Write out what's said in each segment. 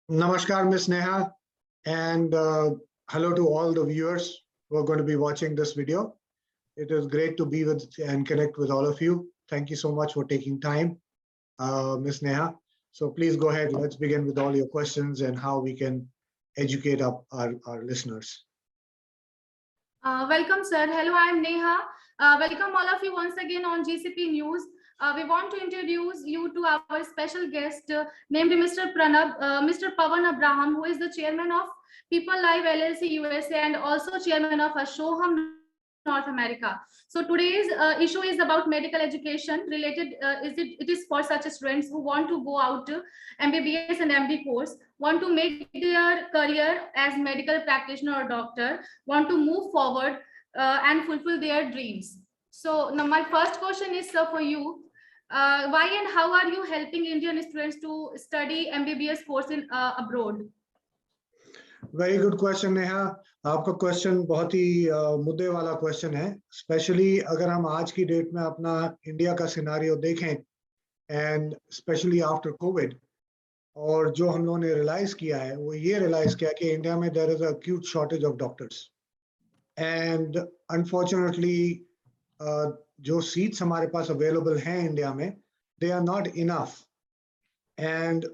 Namaskar, Ms. Neha, and hello to all the viewers who are going to be watching this video. It is great to be with and connect with all of you. Thank you so much for taking time, Ms. Neha. So please go ahead. Let's begin with all your questions and how we can educate our listeners. Welcome, sir. Hello, I'm Neha. Welcome all of you once again on GCP News. We want to introduce you to our special guest named Mr. Pawan Abraham, who is the chairman of People Live LLC USA and also chairman of Ashoham North America. So today's issue is about medical education related. It is for such students who want to go out to MBBS and MD course, want to make their career as medical practitioner or doctor, want to move forward and fulfill their dreams. So now my first question is for you. Why and how are you helping Indian students to study MBBS course in abroad? Very good question Neha. आपका question बहुत ही मुद्दे वाला question है, specially अगर हम आज की date में अपना इंडिया का सिनारियो देखें एंड स्पेशली आफ्टर कोविड. और जो हम लोगों ने रियलाइज किया है वो ये रियलाइज किया कि इंडिया में there is a acute shortage of doctors and unfortunately जो सीट्स हमारे पास अवेलेबल हैं इंडिया में, they are not enough. And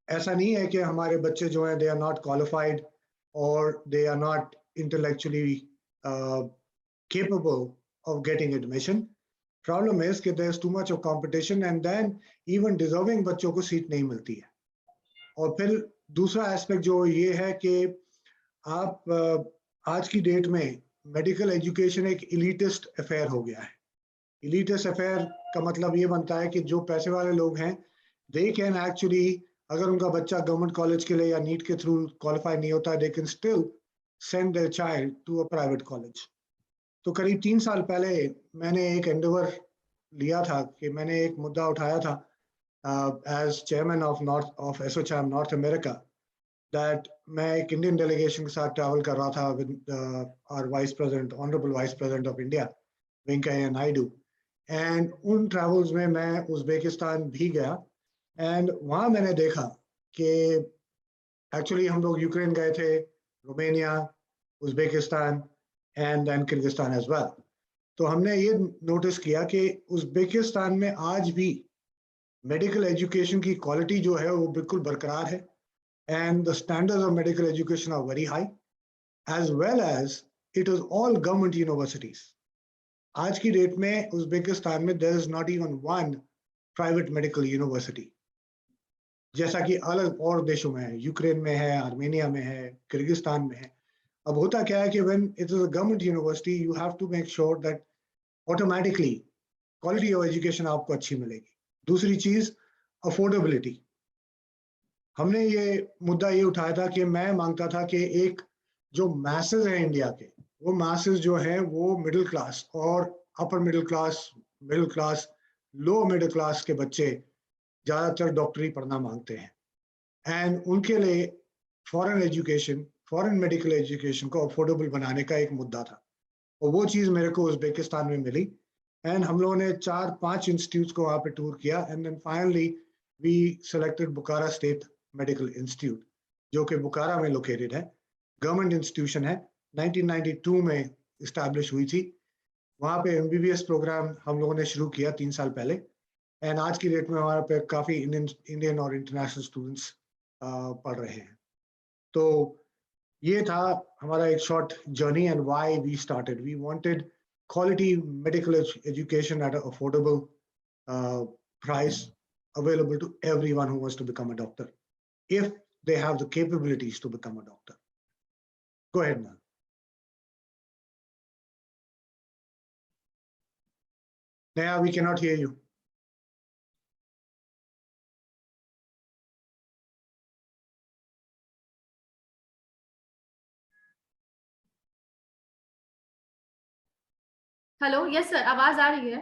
ऐसा नहीं है कि हमारे बच्चे जो हैं they are not qualified or they are not intellectually capable of getting admission. Problem is कि there is too much of competition and then even deserving बच्चों को सीट नहीं मिलती है. और फिर दूसरा एस्पेक्ट जो ये है कि आप आज की डेट में मेडिकल एजुकेशन एक इलीटिस्ट अफेयर हो गया है. इलीटिस्ट अफेयर का मतलब ये बनता है कि जो पैसे वाले लोग हैं they can actually, अगर उनका बच्चा गवर्नमेंट कॉलेज के लिए या नीट के थ्रू क्वालिफाई नहीं होता, they can still send their child to a private college. तो करीब 3 साल पहले मैंने एक एंडेवर लिया था कि मैंने एक मुद्दा उठाया था as chairman of ASSOCHAM North America, that मैं एक इंडियन डेलीगेशन के साथ ट्रैवल कर रहा था with our vice president, honourable vice president of India Venkaiah Naidu. And उन ट्रैवल्स में मैं उज्बेकिस्तान भी गया एंड वहाँ मैंने देखा कि एक्चुअली हम लोग यूक्रेन गए थे, Romania, Uzbekistan and then Kyrgyzstan as well. तो हमने ये नोटिस किया कि उज्बेकिस्तान में आज भी मेडिकल एजुकेशन की क्वालिटी जो है वो बिल्कुल बरकरार है and the standards of medical education are very high, as well as it is all government universities. आज की डेट में उज्बेकिस्तान में there is not even one private medical university, जैसा कि अलग और देशों में है. यूक्रेन में है, आर्मेनिया में है, किर्गिस्तान में है. अब होता क्या है कि when it is a government university you have to make sure that automatically quality of education आपको अच्छी मिलेगी. दूसरी चीज अफोर्डेबिलिटी. हमने ये मुद्दा ये उठाया था कि मैं मांगता था कि एक जो मैसेज है इंडिया के, वो मैसेज जो है वो मिडिल क्लास और upper middle class, low middle class के बच्चे ज़्यादातर डॉक्टरी पढ़ना मांगते हैं एंड उनके लिए फॉरेन मेडिकल एजुकेशन को अफोर्डेबल बनाने का एक मुद्दा था. और वो चीज़ मेरे को उज्बेकिस्तान में मिली एंड हम लोगों ने 4-5 इंस्टीट्यूट्स को वहाँ पे टूर किया and then finally we selected Bukhara state medical institute, जो कि बुखारा में लोकेटेड है, गवर्नमेंट इंस्टीट्यूशन है, 1992 में इस्टेब्लिश हुई थी. वहाँ पे MBBS प्रोग्राम हम लोगों ने शुरू किया 3 साल पहले एंड आज की डेट में हमारे पे काफ़ी इंडियन और इंटरनेशनल स्टूडेंट्स पढ़ रहे हैं. तो ये था हमारा एक short journey and why we started. We wanted quality medical education at a affordable price available to everyone who wants to become a doctor if they have the capabilities to become a doctor. Go ahead, ma'am. Neha, we cannot hear you. Hello, yes sir, आवाज आ रही है?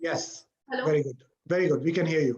Yes. Hello, Very good. We can hear you.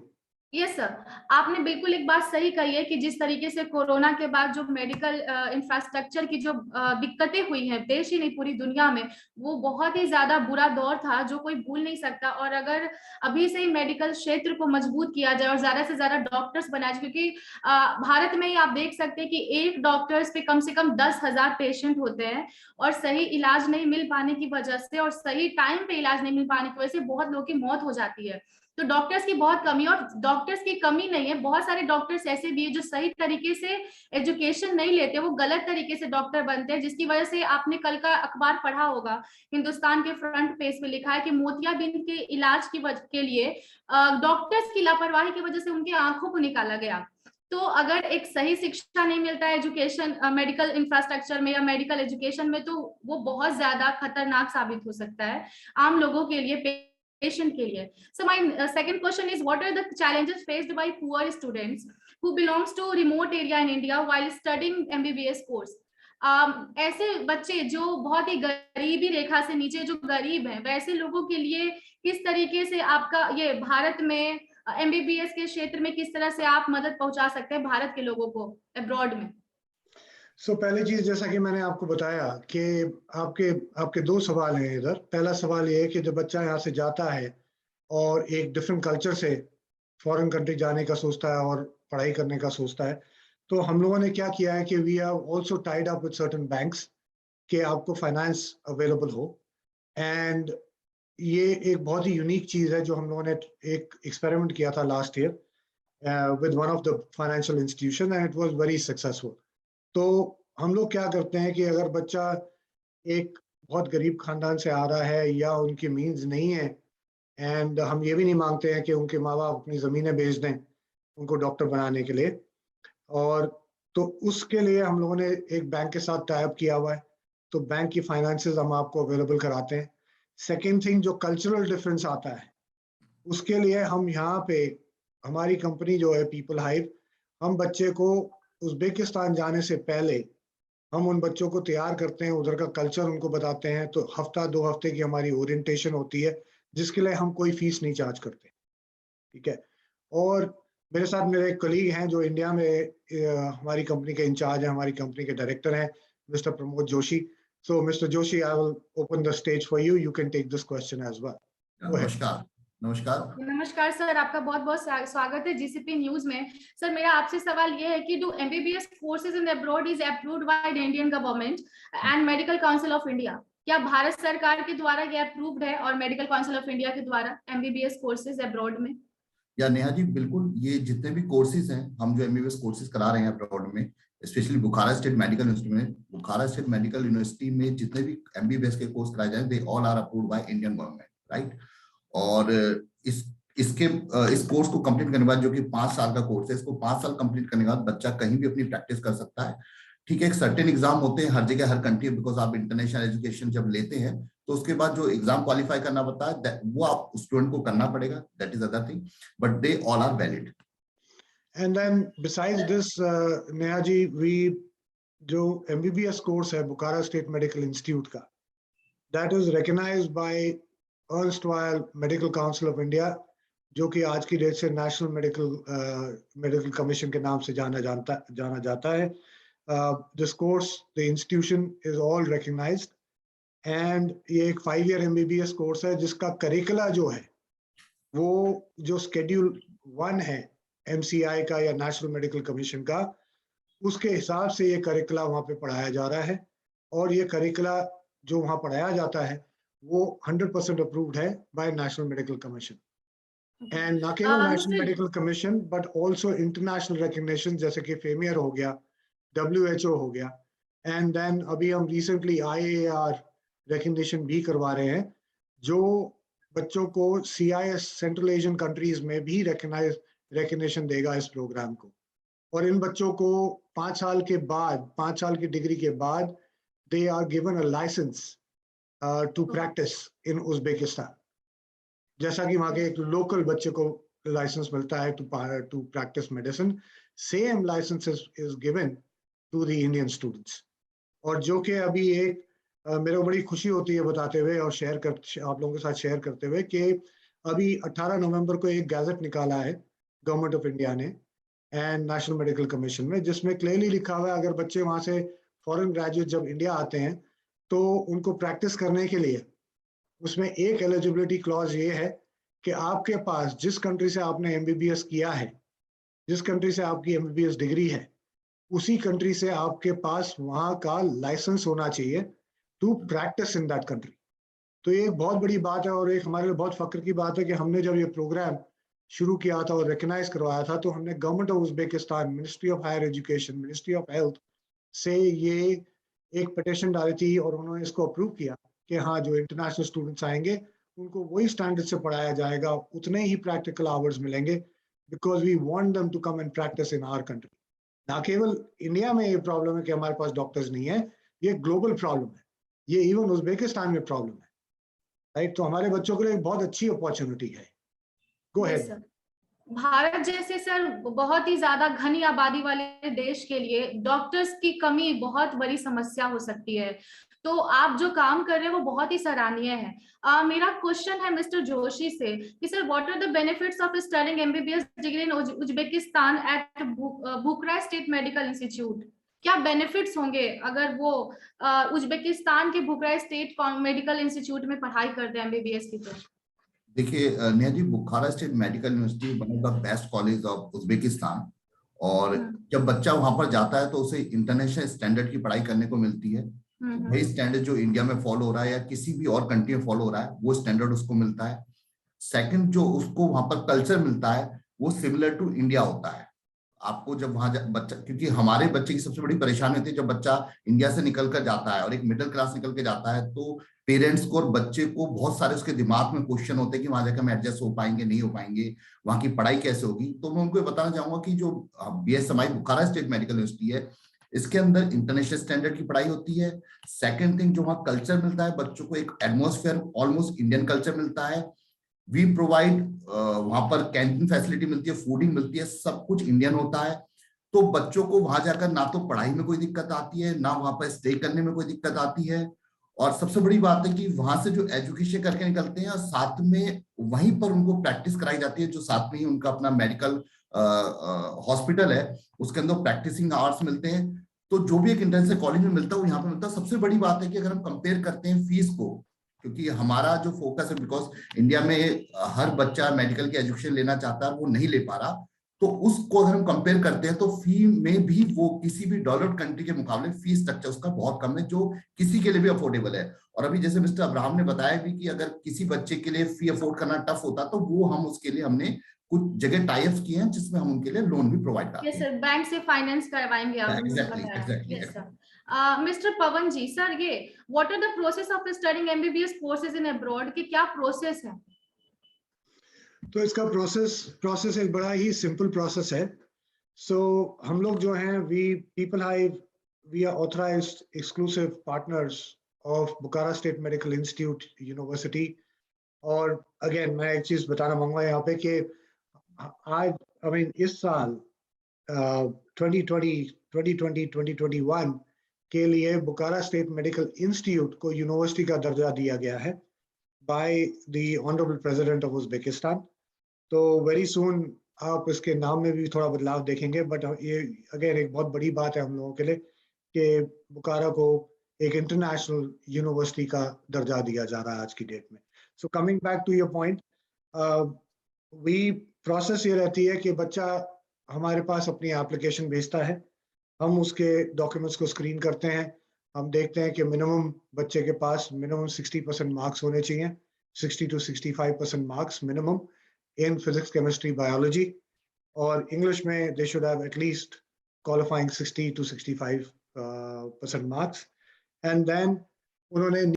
Yes sir, आपने बिल्कुल एक बात सही कही है कि जिस तरीके से कोरोना के बाद जो मेडिकल इंफ्रास्ट्रक्चर की जो दिक्कतें हुई हैं देश ही नहीं पूरी दुनिया में, वो बहुत ही ज्यादा बुरा दौर था जो कोई भूल नहीं सकता। और अगर अभी से ही मेडिकल क्षेत्र को मजबूत किया जाए और ज्यादा से ज्यादा डॉक्टर्स बनाए, क्योंकि भारत में ही आप देख सकते हैं कि एक डॉक्टर्स पे कम से कम 10,000 पेशेंट होते हैं, और सही इलाज नहीं मिल पाने की वजह से और सही टाइम पे इलाज नहीं मिल पाने की वजह से बहुत लोगों की मौत हो जाती है। तो डॉक्टर्स की बहुत कमी, और डॉक्टर्स की कमी नहीं है, बहुत सारे डॉक्टर्स ऐसे भी है जो सही तरीके से एजुकेशन नहीं लेते, वो गलत तरीके से डॉक्टर बनते हैं, जिसकी वजह से आपने कल का अखबार पढ़ा होगा, हिंदुस्तान के फ्रंट पेज पे लिखा है कि मोतियाबिंद के इलाज के लिए डॉक्टर्स की लापरवाही की वजह से उनकी आंखों को निकाला गया। तो अगर एक सही शिक्षा नहीं मिलता है एजुकेशन मेडिकल इंफ्रास्ट्रक्चर में या मेडिकल एजुकेशन में, तो वो बहुत ज्यादा खतरनाक साबित हो सकता है आम लोगों के लिए, पेशेंट के लिए। So my second question is, what are the challenges faced by poor students who belongs to remote area in India while studying MBBS course? ऐसे बच्चे जो बहुत ही गरीबी रेखा से नीचे जो गरीब हैं, वैसे लोगों के लिए किस तरीके से आपका ये भारत में MBBS के क्षेत्र में किस तरह से आप मदद पहुंचा सकते हैं भारत के लोगों को अब्रॉड में? पहली चीज, जैसा कि मैंने आपको बताया कि आपके आपके दो सवाल हैं इधर। पहला सवाल ये है कि जब बच्चा यहाँ से जाता है और एक डिफरेंट कल्चर से फॉरेन कंट्री जाने का सोचता है और पढ़ाई करने का सोचता है, तो हम लोगों ने क्या किया है कि we are also tied up with certain banks कि आपको फाइनेंस अवेलेबल हो। एंड ये एक बहुत ही यूनिक चीज है जो हम लोगों ने एक एक्सपेरिमेंट किया था last year with one of the financial institution and it was very successful. तो हम लोग क्या करते हैं कि अगर बच्चा एक बहुत गरीब खानदान से आ रहा है या उनकी मीन्स नहीं है, एंड हम ये भी नहीं मांगते हैं कि उनके माँ बाप अपनी ज़मीनें बेच दें उनको डॉक्टर बनाने के लिए, और तो उसके लिए हम लोगों ने एक बैंक के साथ टाई अप किया हुआ है, तो बैंक की फाइनेंसेस हम आपको अवेलेबल कराते हैं। सेकेंड थिंग, जो कल्चरल डिफरेंस आता है उसके लिए हम यहाँ पे हमारी कंपनी जो है पीपल हाइव, हम बच्चे को उज़्बेकिस्तान जाने से पहले हम उन बच्चों को तैयार करते हैं, उधर का कल्चर उनको बताते हैं। तो हफ्ता 2 हफ्ते की हमारी ओरिएंटेशन होती है जिसके लिए हम कोई फीस नहीं चार्ज करते, ठीक है। और मेरे साथ मेरे एक कलीग हैं जो इंडिया में हमारी कंपनी के इंचार्ज हैं, हमारी कंपनी के डायरेक्टर हैं, mister Pramod Joshi. So mister Joshi, I will open the stage for you can take this question as well. नमस्कार। नमस्कार नमस्कार सर, आपका बहुत बहुत स्वागत है जीसीपी न्यूज में। सर, मेरा आपसे सवाल ये है कि do MBBS courses in abroad is approved by the Indian government and medical Council of India? क्या भारत सरकार के द्वारा ये अप्रूव्ड है और मेडिकल काउंसिल ऑफ इंडिया के द्वारा एमबीबीएस कोर्सेज अब्रॉड में? या नेहा जी, बिल्कुल। ये जितने भी कोर्सेज हैं, हम जो एमबीबीएस कोर्सेज करा रहे हैं अब्रॉड में, स्पेशली बुखारा स्टेट मेडिकल यूनिवर्सिटी में, बुखारा स्टेट मेडिकल यूनिवर्सिटी में जितने भी एमबीबीएस के कोर्स कराए जाए, they all are approved by Indian government, right. और इस कोर्स को कंप्लीट करने के बाद, जो कि 5 साल का कोर्स है, इसको 5 साल कंप्लीट करने के बाद बच्चा कहीं भी अपनी प्रैक्टिस कर सकता है। ठीक है, एक सर्टेन एग्जाम होते हैं हर जगह, हर कंट्री, बिकॉज आप इंटरनेशनल एजुकेशन जब लेते हैं तो उसके बाद जो एग्जाम क्वालिफाई करना पड़ता है वो आप स्टूडेंट को करना पड़ेगा, that is other thing, but they all are valid. And then besides this, Neha ji, we जो एमबीबीएस कोर्स है बुखारा स्टेट मेडिकल इंस्टीट्यूट का, that is recognised by erstwhile Medical Council of India, जो कि आज की डेट से नेशनल मेडिकल कमीशन के नाम से जाना जाता है। This course, the institution is all recognised, and ये एक 5 ईयर एमबीबीएस कोर्स है जिसका करिकुला जो है वो जो शेड्यूल 1 है एमसीआई का या नेशनल मेडिकल कमीशन का, उसके हिसाब से ये करिकुला वहाँ पे पढ़ाया जा रहा है। और ये करिकुला जो वहाँ पढ़ाया जाता है वो 100% अप्रूव्ड है by national medical commission. And ना केवल national medical commission but also international recognition, जैसे कि फेमियर हो गया, WHO हो गया, एंड देन अभी हम रिसेंटली IAR रिकॉग्निशन भी करवा रहे हैं, जो बच्चों को CIS सेंट्रल एशियन कंट्रीज में भी रिकॉग्निशन देगा इस प्रोग्राम को। और इन बच्चों को 5 साल के बाद, 5 साल की डिग्री के बाद, they are given a licence to practise in Uzbekistan, जैसा कि वहाँ के एक लोकल बच्चे को लाइसेंस मिलता है to practise medicine, same licence is given to the Indian students. और जो कि अभी एक मेरे को बड़ी खुशी होती है बताते हुए और आप लोगों के साथ शेयर करते हुए कि अभी 18 नवंबर को एक गैजेट निकाला है गवर्नमेंट ऑफ इंडिया ने एंड नेशनल मेडिकल कमीशन में, जिसमें क्लियरली लिखा हुआ है अगर बच्चे वहां से फॉरेन ग्रेजुएट जब इंडिया आते हैं तो उनको प्रैक्टिस करने के लिए उसमें एक एलिजिबिलिटी क्लॉज ये है कि आपके पास जिस कंट्री से आपने एमबीबीएस किया है, जिस कंट्री से आपकी एमबीबीएस डिग्री है, उसी कंट्री से आपके पास वहां का लाइसेंस होना चाहिए to practise in that country. तो ये एक बहुत बड़ी बात है और एक हमारे लिए बहुत फक्र की बात है कि हमने जब ये प्रोग्राम शुरू किया था और रिकग्नाइज करवाया था तो हमने government of Uzbekistan, ministry of higher education, ministry of health से ये एक पिटीशन डाली थी और उन्होंने इसको अप्रूव किया कि हाँ, जो इंटरनेशनल स्टूडेंट्स आएंगे उनको वही स्टैंडर्ड से पढ़ाया जाएगा, उतने ही प्रैक्टिकल आवर्स मिलेंगे, because we want them to come and practise in our country. ना केवल इंडिया में ये प्रॉब्लम है कि हमारे पास डॉक्टर्स नहीं है, ये ग्लोबल प्रॉब्लम है, ये इवन उज्बेकिस्तान में प्रॉब्लम है, राइट? तो हमारे बच्चों के लिए एक बहुत अच्छी अपॉर्चुनिटी है। Go ahead. भारत जैसे सर बहुत ही ज्यादा घनी आबादी वाले देश के लिए डॉक्टर्स की कमी बहुत बड़ी समस्या हो सकती है, तो आप जो काम कर रहे हैं वो बहुत ही सराहनीय है। मेरा क्वेश्चन है मिस्टर जोशी से कि sir what are the benefits of studying MBBS degree in Uzbekistan at Bukhara state medical institute? क्या बेनिफिट्स होंगे अगर वो उज्बेकिस्तान के बुखारा स्टेट मेडिकल इंस्टीट्यूट में पढ़ाई करते हैं एमबीबीएस की? तो देखिए Neha ji, Bukhara state Medical University one of the best college of Uzbekistan, और जब बच्चा वहां पर जाता है तो उसे इंटरनेशनल स्टैंडर्ड की पढ़ाई करने को मिलती है। वही स्टैंडर्ड जो इंडिया में फॉलो हो रहा है या किसी भी और कंट्री में फॉलो हो रहा है, वो स्टैंडर्ड उसको मिलता है। सेकंड, जो उसको वहां पर कल्चर मिलता है वो सिमिलर टू इंडिया होता है। आपको जब वहां बच्चा, क्योंकि हमारे बच्चे की सबसे बड़ी परेशानी होती है जब बच्चा इंडिया से निकल कर जाता है और एक मिडिल क्लास निकल के जाता है, तो पेरेंट्स को और बच्चे को बहुत सारे उसके दिमाग में क्वेश्चन होते हैं कि वहां जाकर हम एडजस्ट हो पाएंगे, नहीं हो पाएंगे, वहां की पढ़ाई कैसे होगी। तो मैं उनको बताना चाहूंगा कि जो बीएसएमआई बुखारा स्टेट मेडिकल यूनिवर्सिटी है, इसके अंदर इंटरनेशनल स्टैंडर्ड की पढ़ाई होती है। सेकंड थिंग, जो वहाँ कल्चर मिलता है बच्चों को, एक एटमोस्फेयर ऑलमोस्ट इंडियन कल्चर मिलता है। वी प्रोवाइड, वहां पर कैंटीन फैसिलिटी मिलती है, फूडिंग मिलती है, सब कुछ इंडियन होता है। तो बच्चों को वहां जाकर ना तो पढ़ाई में कोई दिक्कत आती है, ना वहां पर स्टे करने में कोई दिक्कत आती है। और सबसे बड़ी बात है कि वहां से जो एजुकेशन करके निकलते हैं और साथ में वहीं पर उनको प्रैक्टिस कराई जाती है, जो साथ में ही उनका अपना मेडिकल हॉस्पिटल है, उसके अंदर प्रैक्टिसिंग आवर्स मिलते हैं। तो जो भी एक इंटरनेशनल कॉलेज में मिलता है वो यहाँ पे मिलता है। सबसे बड़ी बात है कि अगर हम कंपेयर करते हैं फीस को, क्योंकि हमारा जो फोकस है, बिकॉज इंडिया में हर बच्चा मेडिकल की एजुकेशन लेना चाहता है, वो नहीं ले पा रहा, तो उसको अगर हम कंपेयर करते हैं तो फी में भी वो किसी भी डेवलप्ड कंट्री के मुकाबले फी स्ट्रक्चर उसका बहुत कम है, जो किसी के लिए भी अफोर्डेबल है। और अभी जैसे मिस्टर अब्राहम ने बताया भी कि अगर किसी बच्चे के लिए फी अफोर्ड करना टफ होता तो वो हम उसके लिए हमने कुछ जगह टाई अप किए हैं जिसमें हम उनके लिए लोन भी प्रोवाइड करते हैं। यस सर, बैंक से फाइनेंस करवाएंगे आप? Exactly. Yes sir. Mister Pawan ji, sir ये what are the process of studying MBBS courses in abroad की क्या प्रोसेस है? तो इसका प्रोसेस एक बड़ा ही सिंपल प्रोसेस है। सो हम लोग जो हैं, people hive, we are authorised exclusive partners of Bukhara state medical institute university. और अगेन मैं एक चीज बताना मांगूंगा यहाँ पे कि आज इस साल 2020-2021 के लिए बुखारा स्टेट मेडिकल इंस्टीट्यूट को यूनिवर्सिटी का दर्जा दिया गया है by the honourable president of Uzbekistan. तो वेरी सून आप इसके नाम में भी थोड़ा बदलाव देखेंगे, बट ये अगेन एक बहुत बड़ी बात है हम लोगों के लिए कि बुखारा को एक इंटरनेशनल यूनिवर्सिटी का दर्जा दिया जा रहा है आज की डेट में। So coming back to your point, we process ये रहती है कि बच्चा हमारे पास अपनी एप्लीकेशन भेजता है, हम उसके डॉक्यूमेंट्स को स्क्रीन करते हैं, हम देखते हैं कि मिनिमम बच्चे के पास मिनिमम 60% मार्क्स होने चाहिए, 60 to 65% marks minimum in physics, chemistry, biology, और English में they should have at least qualifying 60 to 65% marks, and then उन्होंने